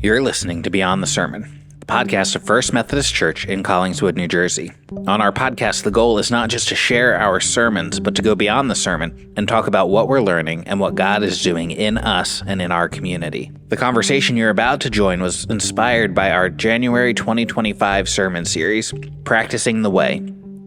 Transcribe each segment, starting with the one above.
You're listening to Beyond the Sermon, the podcast of First Methodist Church in Collingswood, New Jersey. On our podcast, the goal is not just to share our sermons, but to go beyond the sermon and talk about what we're learning and what God is doing in us and in our community. The conversation you're about to join was inspired by our January 2025 sermon series, Practicing the Way,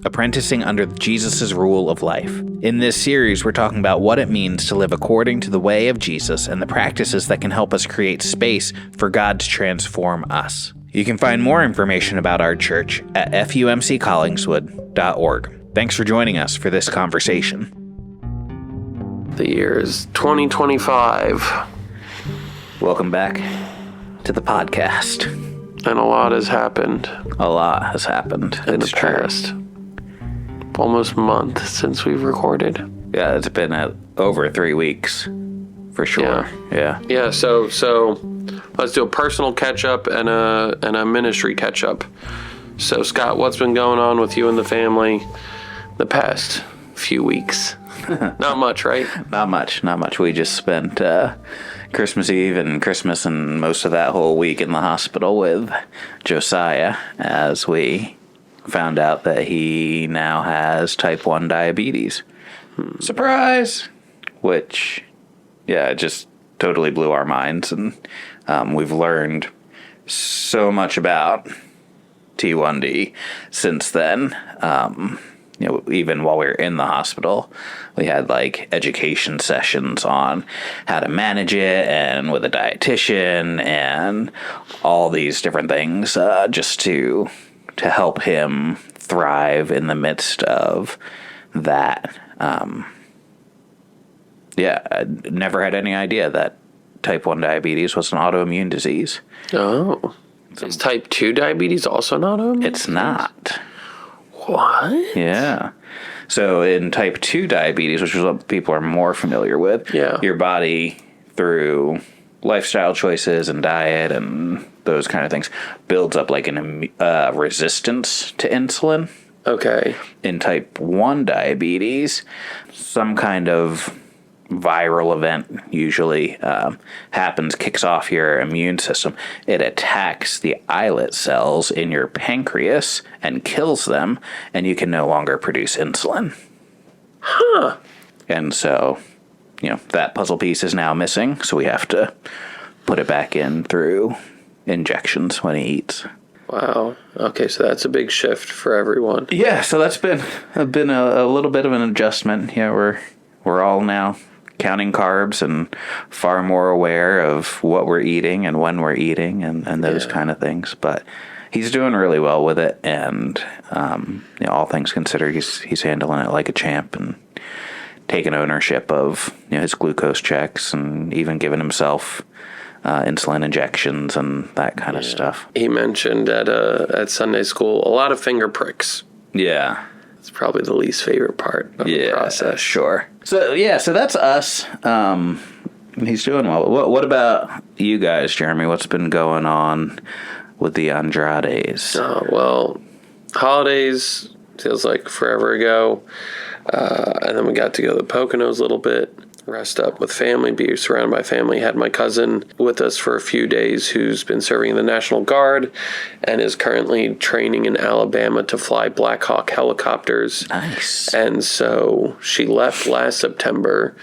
Apprenticing under Jesus' Rule of Life. In this series, we're talking about what it means to live according to the way of Jesus and the practices that can help us create space for God to transform us. You can find more information about our church at fumccollingswood.org. Thanks for joining us for this conversation. The year is 2025. Welcome back to the podcast. And a lot has happened. A lot has happened. In the past almost month since we've recorded. Yeah, it's been over 3 weeks for sure. Yeah. So let's do a personal catch up and a ministry catch up. So Scott, what's been going on with you and the family the past few weeks? Not much, right? Not much. We just spent Christmas Eve and Christmas and most of that whole week in the hospital with Josiah as we found out that he now has type 1 diabetes. Surprise! Which, it just totally blew our minds. And we've learned so much about T1D since then. Even while we were in the hospital, we had education sessions on how to manage it and with a dietitian and all these different things just to help him thrive in the midst of that. I never had any idea that type 1 diabetes was an autoimmune disease. Oh. Is type 2 diabetes also an autoimmune? It's not. What? Yeah. So in type 2 diabetes, which is what people are more familiar with, your body, through lifestyle choices and diet and those kind of things, builds up an resistance to insulin. Okay. In type 1 diabetes, some kind of viral event usually happens, kicks off your immune system. It attacks the islet cells in your pancreas and kills them, and you can no longer produce insulin. Huh. And so, that puzzle piece is now missing, so we have to put it back in through injections when he eats. Wow. Okay, so that's a big shift for everyone. Yeah, so that's been a little bit of an adjustment. We're all now counting carbs and far more aware of what we're eating and when we're eating and those kind of things. But he's doing really well with it, and all things considered, he's handling it like a champ and taking ownership of his glucose checks and even giving himself insulin injections and that kind of stuff. He mentioned at Sunday school a lot of finger pricks. Yeah. It's probably the least favorite part of the process. Sure. So that's us. He's doing well. What about you guys, Jeremy? What's been going on with the Andrades? Well, holidays feels like forever ago. And then we got to go to the Poconos a little bit, rest up with family, be surrounded by family. Had my cousin with us for a few days who's been serving in the National Guard and is currently training in Alabama to fly Black Hawk helicopters. Nice. And so she left last September,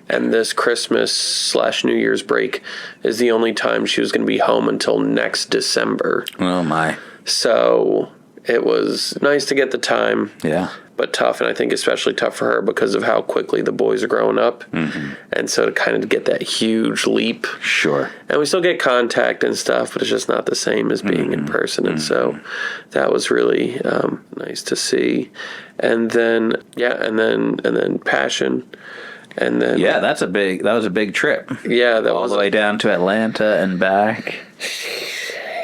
and this Christmas/New Year's break is the only time she was going to be home until next December. Oh, my. So it was nice to get the time. Yeah. But tough, and I think especially tough for her because of how quickly the boys are growing up. Mm-hmm. And so to kind of get that huge leap. Sure. And we still get contact and stuff, but it's just not the same as being in person. And so that was really nice to see. And then, and then Passion. And then that was a big trip. Yeah, that all was the way down to Atlanta and back.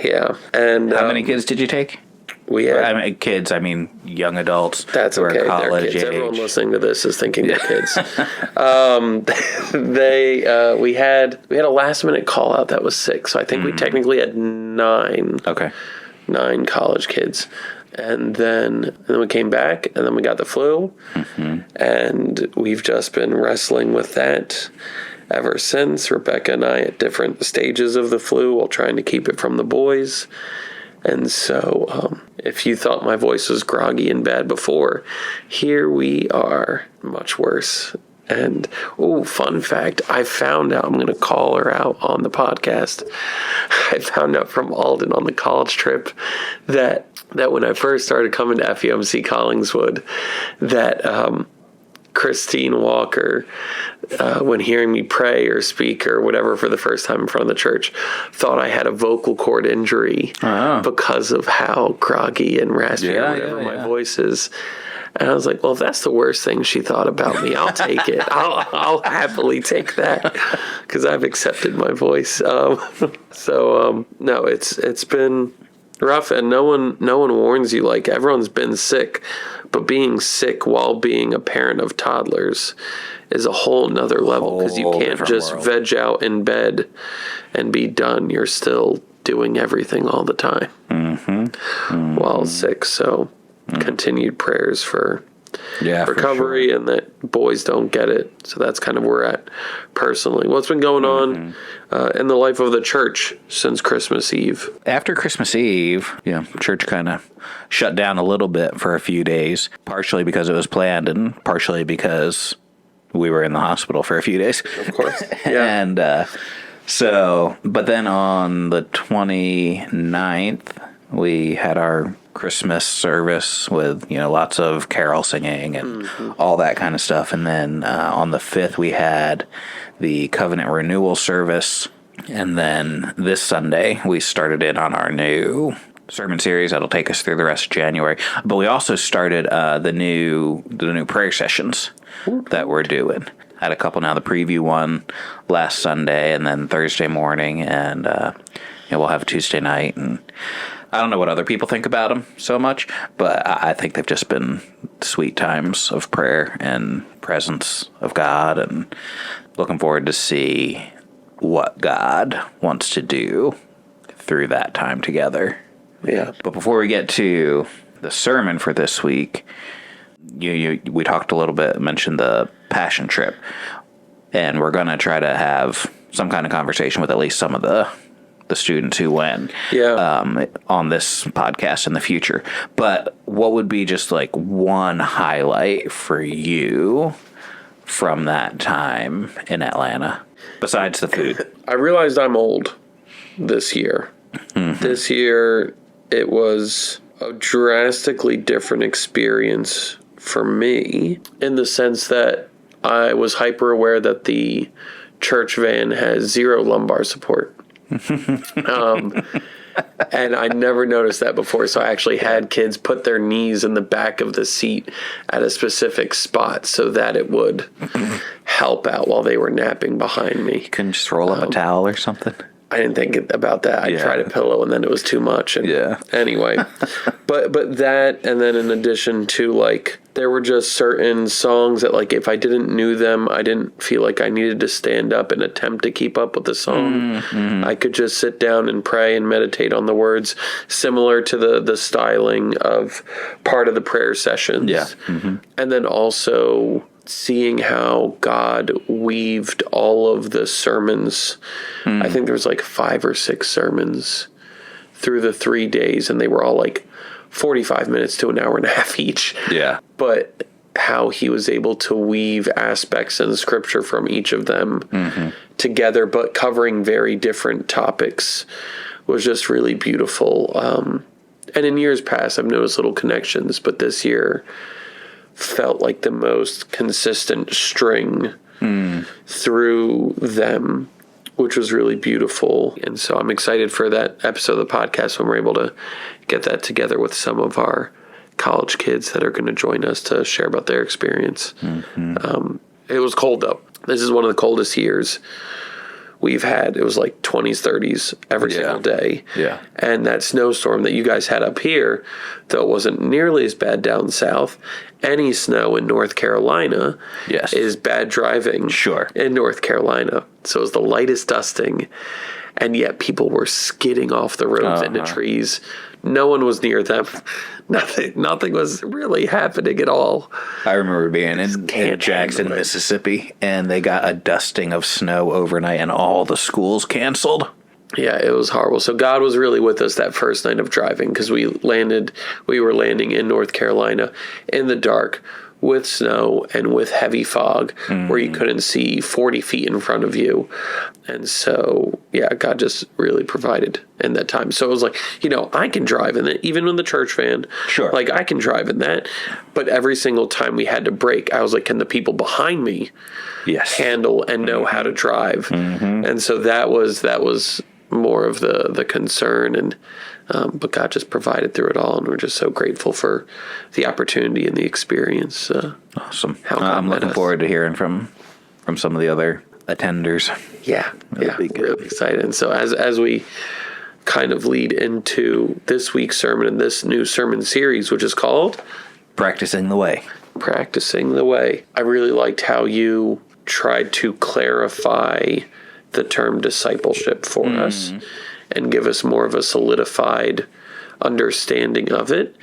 Yeah. And how many kids did you take? We had, young adults. That's who okay. are college They're kids. age. Everyone listening to this is thinking they're kids. We had a last minute call out that was 6. So I think we technically had 9. Okay. 9 college kids. And then we came back, and then we got the flu, and we've just been wrestling with that. ever since. Rebecca and I at different stages of the flu while trying to keep it from the boys. And so if you thought my voice was groggy and bad before, here we are, much worse. And, fun fact, I found out, I'm going to call her out on the podcast. I found out from Alden on the college trip that when I first started coming to FUMC Collingswood, that Christine Walker, when hearing me pray or speak or whatever for the first time in front of the church, thought I had a vocal cord injury because of how groggy and raspy or whatever my voice is. And I was like, well, if that's the worst thing she thought about me, I'll take it. I'll happily take that because I've accepted my voice. No, it's been rough, and no one warns you. Like, everyone's been sick, but being sick while being a parent of toddlers is a whole nother level because you can't just veg out in bed and be done. You're still doing everything all the time while sick. So continued prayers for recovery and that boys don't get it. So that's kind of where we're at personally. What's been going on in the life of the church since Christmas Eve? After Christmas Eve, church kind of shut down a little bit for a few days, partially because it was planned and partially because we were in the hospital for a few days. Of course. Yeah. And but then on the 29th, we had our Christmas service with, lots of carol singing and all that kind of stuff. And then on the 5th, we had the covenant renewal service. And then this Sunday, we started in on our new sermon series that'll take us through the rest of January. But we also started the new prayer sessions that we're doing. Had a couple now. The preview one last Sunday, and then Thursday morning, and we'll have a Tuesday night. And I don't know what other people think about them so much, but I think they've just been sweet times of prayer and presence of God, and looking forward to see what God wants to do through that time together. Yeah. But before we get to the sermon for this week, we talked a little bit, mentioned the Passion Trip, and we're going to try to have some kind of conversation with at least some of the students who went on this podcast in the future. But what would be just like one highlight for you from that time in Atlanta, besides the food? I realized I'm old this year. This year, it was a drastically different experience for me in the sense that I was hyper aware that the church van has 0 lumbar support. And I never noticed that before, so I actually had kids put their knees in the back of the seat at a specific spot so that it would help out while they were napping behind me. You couldn't just roll up a towel or something? I didn't think about that. I tried a pillow and then it was too much. And anyway, but that, and then in addition to, like, there were just certain songs that, like, if I didn't know them, I didn't feel like I needed to stand up and attempt to keep up with the song. I could just sit down and pray and meditate on the words, similar to the styling of part of the prayer sessions. And then also seeing how God weaved all of the sermons. I think there was like 5 or 6 sermons through the 3 days, and they were all like 45 minutes to an hour and a half each. But how he was able to weave aspects in the scripture from each of them together, but covering very different topics, was just really beautiful. And in years past, I've noticed little connections, but this year felt like the most consistent string through them, which was really beautiful. And so I'm excited for that episode of the podcast when we're able to get that together with some of our college kids that are going to join us to share about their experience. It was cold, though. This is one of the coldest years we've had. It was like 20s, 30s every single day. And that snowstorm that you guys had up here, though it wasn't nearly as bad down south, any snow in North Carolina is bad driving in North Carolina. So it was the lightest dusting. and yet people were skidding off the roads into trees. No one was near them. Nothing was really happening at all. I remember being in Jackson, Mississippi, and they got a dusting of snow overnight, and all the schools canceled. Yeah, it was horrible. So God was really with us that first night of driving, because we were landing in North Carolina in the dark with snow and with heavy fog where you couldn't see 40 feet in front of you. And so, yeah, God just really provided in that time. So it was like, I can drive in it, even in the church van. Sure. Like, I can drive in that. But every single time we had to brake, I was like, can the people behind me handle and know how to drive? And so that was more of the concern, and but God just provided through it all, and we're just so grateful for the opportunity and the experience. Awesome. How God I'm met looking us. forward to hearing from some of the other attenders. Yeah, be good. really excited. And so as we kind of lead into this week's sermon and this new sermon series, which is called Practicing the Way. Practicing the Way, I really liked how you tried to clarify the term discipleship for us and give us more of a solidified understanding of it,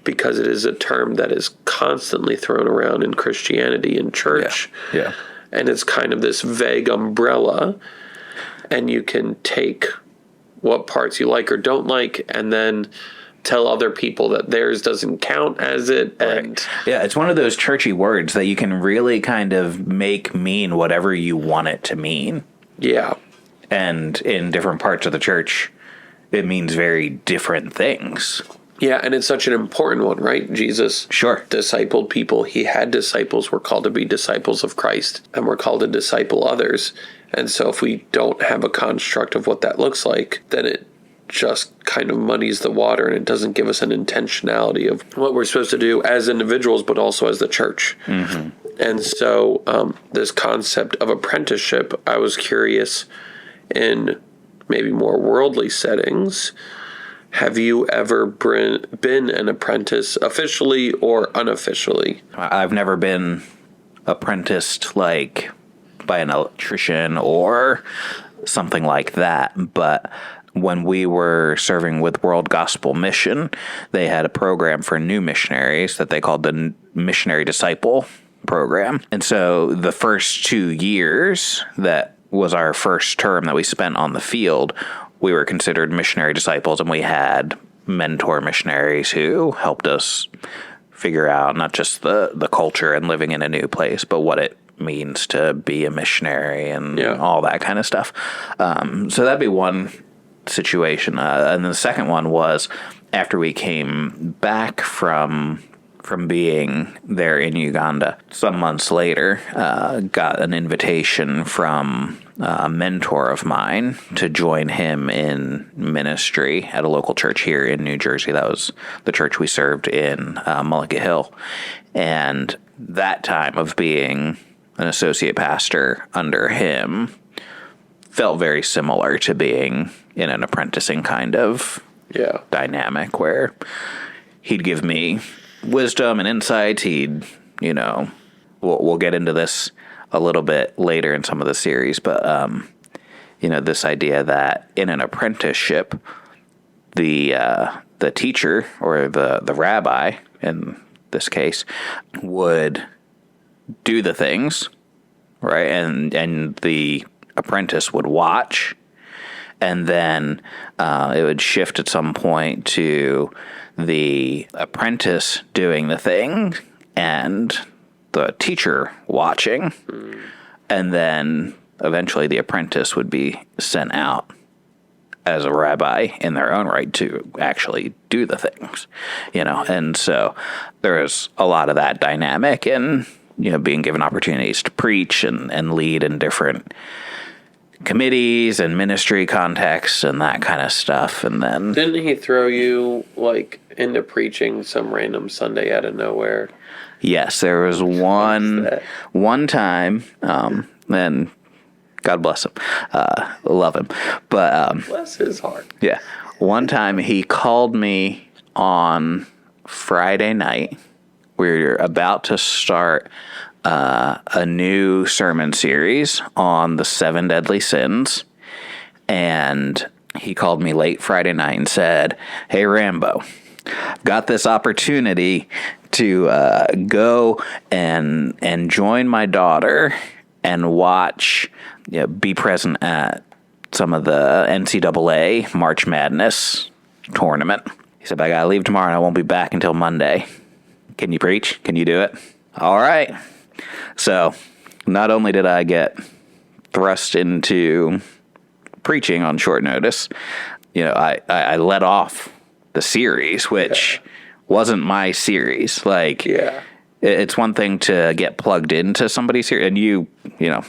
because it is a term that is constantly thrown around in Christianity and church. Yeah. And it's kind of this vague umbrella, and you can take what parts you like or don't like and then tell other people that theirs doesn't count as it. And Yeah, it's one of those churchy words that you can really kind of make mean whatever you want it to mean. yeah, And in different parts of the church, it means very different things. yeah, and it's such an important one, right? Jesus Sure. discipled people. He had disciples. We're called to be disciples of Christ, and we're called to disciple others. And so if we don't have a construct of what that looks like, then it just kind of muddies the water, and it doesn't give us an intentionality of what we're supposed to do as individuals, but also as the church. And so this concept of apprenticeship, I was curious, in maybe more worldly settings, have you ever been an apprentice officially or unofficially? I've never been apprenticed like by an electrician or something like that, but when we were serving with World Gospel Mission, they had a program for new missionaries that they called the Missionary Disciple Program. And so the first 2 years, that was our first term that we spent on the field, we were considered missionary disciples, and we had mentor missionaries who helped us figure out not just the culture and living in a new place, but what it means to be a missionary and all that kind of stuff. So that'd be one situation. And the second one was after we came back from being there in Uganda, some months later, got an invitation from a mentor of mine to join him in ministry at a local church here in New Jersey. That was the church we served in Mulligan Hill. And that time of being an associate pastor under him felt very similar to being in an apprenticing kind of dynamic, where he'd give me wisdom and insight. He'd, we'll get into this a little bit later in some of the series, but, this idea that in an apprenticeship, the teacher or the rabbi, in this case, would do the things, right? And the apprentice would watch, and then it would shift at some point to the apprentice doing the thing and the teacher watching, and then eventually the apprentice would be sent out as a rabbi in their own right to actually do the things, and so there's a lot of that dynamic, and being given opportunities to preach and lead in different committees and ministry contexts and that kind of stuff. And then didn't he throw you into preaching some random Sunday out of nowhere? Yes, there was one time, and God bless him, love him, but bless his heart. Yeah, one time he called me on Friday night. We were about to start a new sermon series on the 7 deadly sins, And he called me late Friday night and said, "Hey, Rambo, I've got this opportunity to go and join my daughter and watch, be present at some of the NCAA March Madness tournament." He said, "But I got to leave tomorrow and I won't be back until Monday. Can you preach? Can you do it?" All right. So not only did I get thrust into preaching on short notice, I let off the series, which wasn't my series. Like, it's one thing to get plugged into somebody's series, and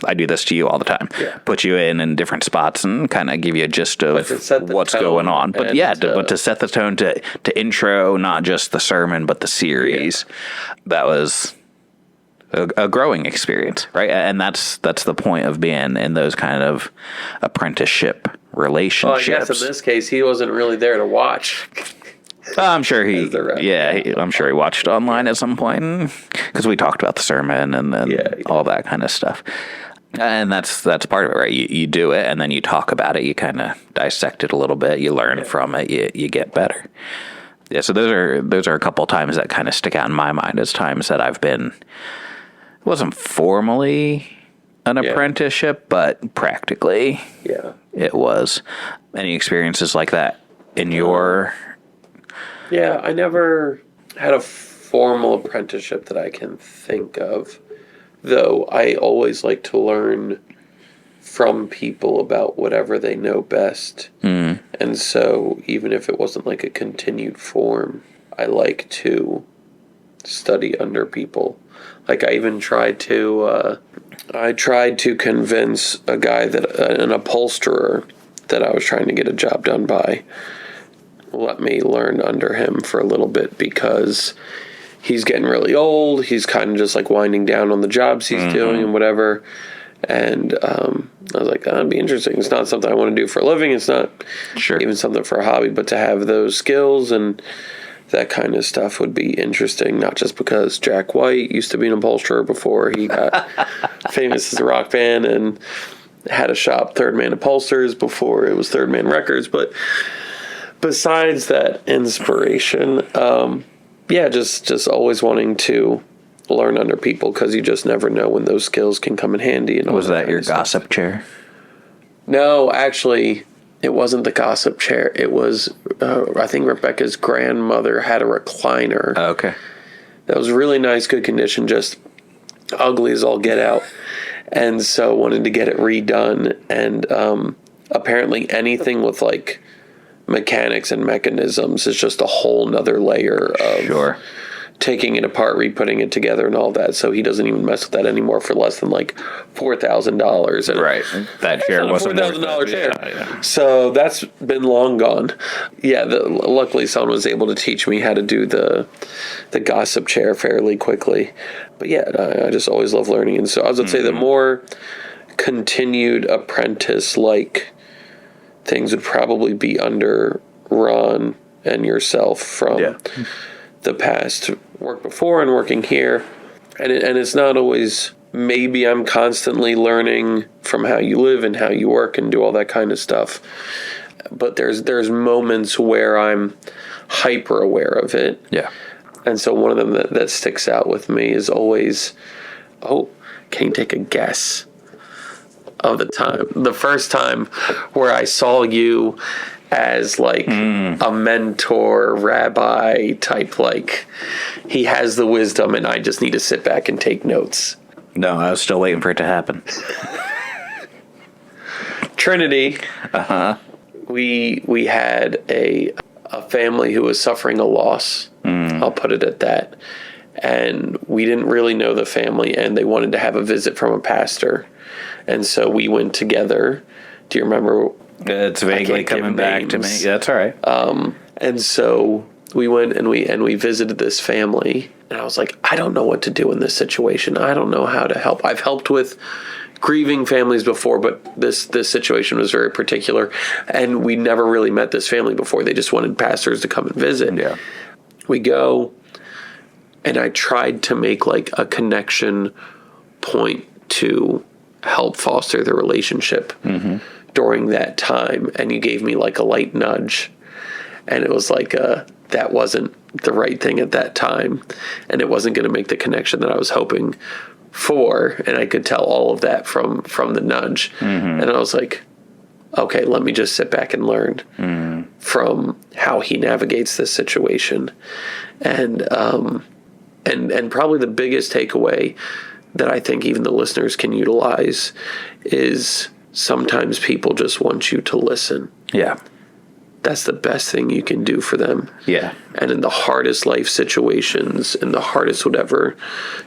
I do this to you all the time. Yeah. Put you in different spots and kind of give you a gist of what's going on. But but to set the tone, to intro not just the sermon but the series, that was a growing experience, right? And that's the point of being in those kind of apprenticeship relationships. Well, I guess in this case, he wasn't really there to watch. I'm sure I'm sure he watched online at some point because we talked about the sermon and all that kind of stuff. And that's part of it, right? You do it and then you talk about it. You kind of dissect it a little bit. You learn from it. You get better. Yeah. So those are a couple times that kind of stick out in my mind as times that I've been. It wasn't formally an apprenticeship, but practically, it was. Any experiences like that in your? Yeah, I never had a formal apprenticeship that I can think of, though I always like to learn from people about whatever they know best. Mm. And so even if it wasn't like a continued form, I like to study under people. Like I even tried to convince a guy an upholsterer that I was trying to get a job done by, let me learn under him for a little bit because he's getting really old. He's kind of just like winding down on the jobs he's doing and whatever. And I was like, that'd be interesting. It's not something I want to do for a living. It's not even something for a hobby, but to have those skills and that kind of stuff would be interesting. Not just because Jack White used to be an upholsterer before he got famous as a rock band and had a shop, Third Man Upholsters, before it was Third Man Records, but besides that inspiration, just always wanting to learn under people because you just never know when those skills can come in handy. And was that your gossip chair? No, actually, it wasn't the gossip chair. It was, I think Rebecca's grandmother had a recliner. Oh, okay. That was really nice, good condition, just ugly as all get out. And so wanted to get it redone. And apparently anything with like mechanics and mechanisms is just a whole nother layer of taking it apart, re-putting it together and all that. So he doesn't even mess with that anymore for less than like $4,000. Right. That chair wasn't $4,000 chair. Yeah. So that's been long gone. Yeah. Luckily someone was able to teach me how to do the gossip chair fairly quickly. But yeah, I just always love learning. And so I was going to say the more continued apprentice-like things would probably be under Ron and yourself from the past work before and working here. And it's not always, maybe I'm constantly learning from how you live and how you work and do all that kind of stuff. But there's moments where I'm hyper aware of it. Yeah. And so one of them that sticks out with me is always, can you take a guess of the first time where I saw you as like a mentor, rabbi type, like he has the wisdom and I just need to sit back and take notes? No, I was still waiting for it to happen. Trinity. We had a family who was suffering a loss. I'll put it at that. And we didn't really know the family and they wanted to have a visit from a pastor. And so we went together. Do you remember? It's vaguely coming back to me. Yeah, that's all right. And so we went and we visited this family. And I was like, I don't know what to do in this situation. I don't know how to help. I've helped with grieving families before, but this situation was very particular. And we never really met this family before. They just wanted pastors to come and visit. Yeah. We go, and I tried to make like a connection point to help foster the relationship during that time, and you gave me like a light nudge, and it was like that wasn't the right thing at that time, and it wasn't going to make the connection that I was hoping for, and I could tell all of that from the nudge. And I was like, okay, let me just sit back and learn from how he navigates this situation. And probably the biggest takeaway that I think even the listeners can utilize is sometimes people just want you to listen. Yeah. That's the best thing you can do for them. Yeah. And in the hardest life situations, and the hardest whatever,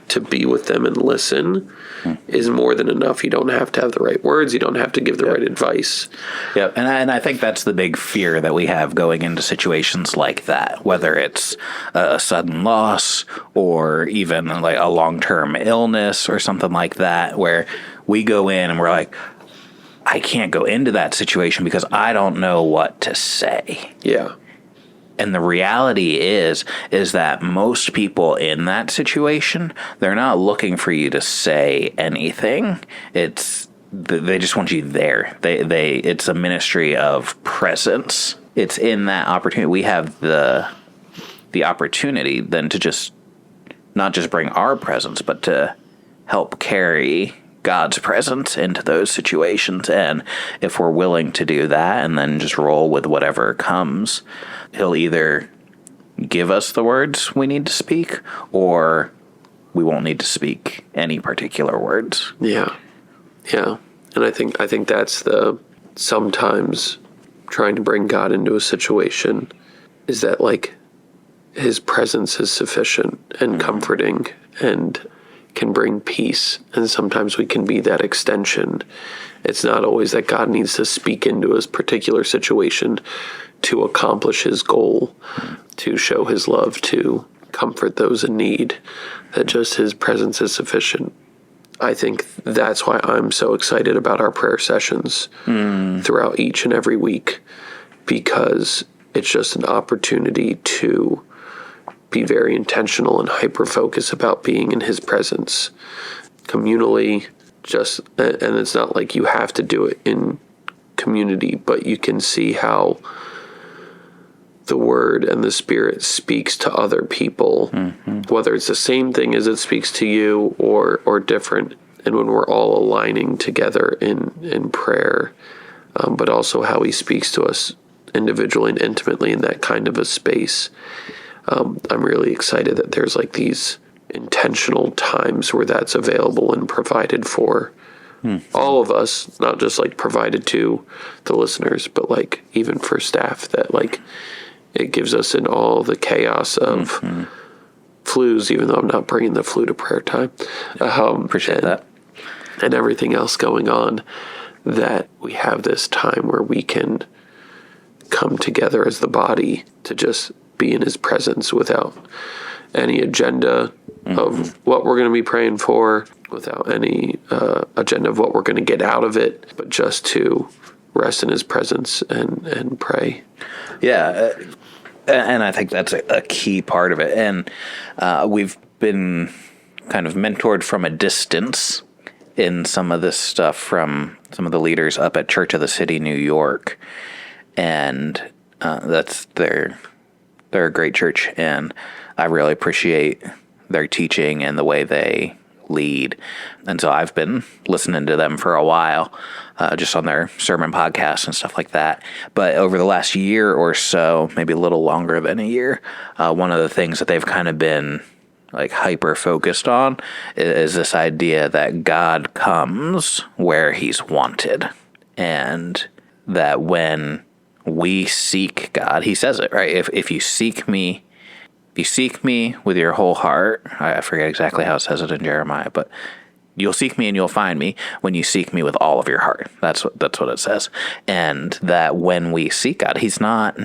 to be with them and listen is more than enough. You don't have to have the right words. You don't have to give the right advice. Yep. And I think that's the big fear that we have going into situations like that, whether it's a sudden loss or even like a long-term illness or something like that, where we go in and we're like, I can't go into that situation because I don't know what to say. Yeah. And the reality is that most people in that situation, they're not looking for you to say anything. They just want you there. It's a ministry of presence. It's in that opportunity. We have the opportunity then to just not just bring our presence, but to help carry God's presence into those situations. And if we're willing to do that and then just roll with whatever comes, he'll either give us the words we need to speak, or we won't need to speak any particular words. Yeah. Yeah. And I think that's sometimes trying to bring God into a situation is that like his presence is sufficient and comforting and can bring peace, and sometimes we can be that extension. It's not always that God needs to speak into a particular situation to accomplish his goal, to show his love, to comfort those in need, that just his presence is sufficient. I think that's why I'm so excited about our prayer sessions throughout each and every week, because it's just an opportunity to be very intentional and hyper-focused about being in his presence communally. And it's not like you have to do it in community, but you can see how the word and the Spirit speaks to other people, whether it's the same thing as it speaks to you or different. And when we're all aligning together in prayer, but also how he speaks to us individually and intimately in that kind of a space. I'm really excited that there's like these intentional times where that's available and provided for all of us, not just like provided to the listeners, but like even for staff, that like it gives us in all the chaos of flus, even though I'm not bringing the flu to prayer time. Appreciate that. And everything else going on, that we have this time where we can come together as the body to just be in his presence without any agenda of what we're going to be praying for, without any agenda of what we're going to get out of it, but just to rest in his presence and pray. Yeah, and I think that's a key part of it. And we've been kind of mentored from a distance in some of this stuff from some of the leaders up at Church of the City, New York. And they're a great church, and I really appreciate their teaching and the way they lead. And so I've been listening to them for a while, just on their sermon podcasts and stuff like that. But over the last year or so, maybe a little longer than a year, one of the things that they've kind of been like hyper focused on is this idea that God comes where he's wanted, and that when we seek God, he says it, right? If you seek me with your whole heart, I forget exactly how it says it in Jeremiah, but you'll seek me and you'll find me when you seek me with all of your heart. That's what it says. And that when we seek God, he's not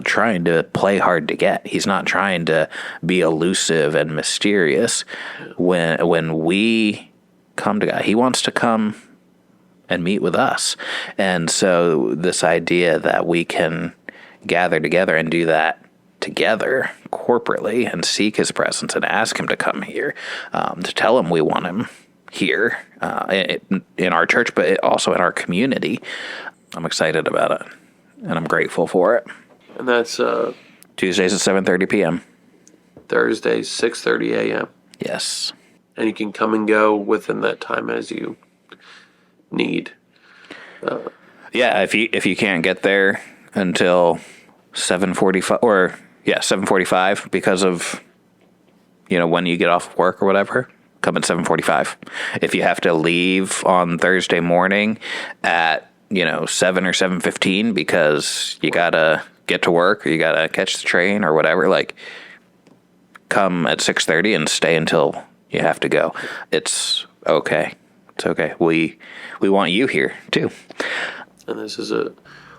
trying to play hard to get. He's not trying to be elusive and mysterious. When we come to God, he wants to come and meet with us. And so this idea that we can gather together and do that together corporately and seek his presence and ask him to come here, to tell him we want him here in our church, but also in our community. I'm excited about it, and I'm grateful for it. And that's Tuesdays at 7:30 p.m. Thursdays, 6:30 a.m. Yes. And you can come and go within that time as you need. Yeah, if you can't get there until 7:45 because of when you get off work or whatever, come at 7:45. If you have to leave on Thursday morning at 7 or 7:15 because you gotta get to work or you gotta catch the train or whatever, like, come at 6:30 and stay until you have to go. It's okay. It's okay. We want you here too. And this is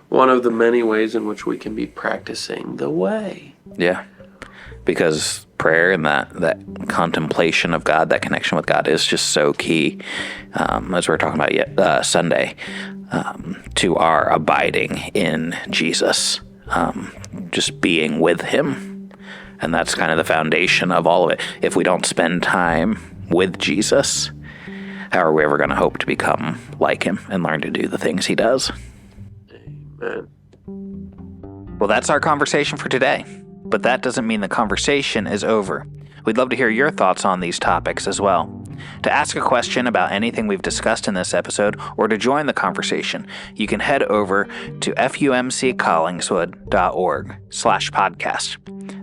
one of the many ways in which we can be practicing the way. Yeah. Because prayer and that contemplation of God, that connection with God is just so key, as we were talking about Sunday, to our abiding in Jesus, just being with him. And that's kind of the foundation of all of it. If we don't spend time with Jesus, how are we ever going to hope to become like him and learn to do the things he does? Amen. Well, that's our conversation for today. But that doesn't mean the conversation is over. We'd love to hear your thoughts on these topics as well. To ask a question about anything we've discussed in this episode or to join the conversation, you can head over to fumccollingswood.org/podcast.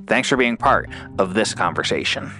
Thanks for being part of this conversation.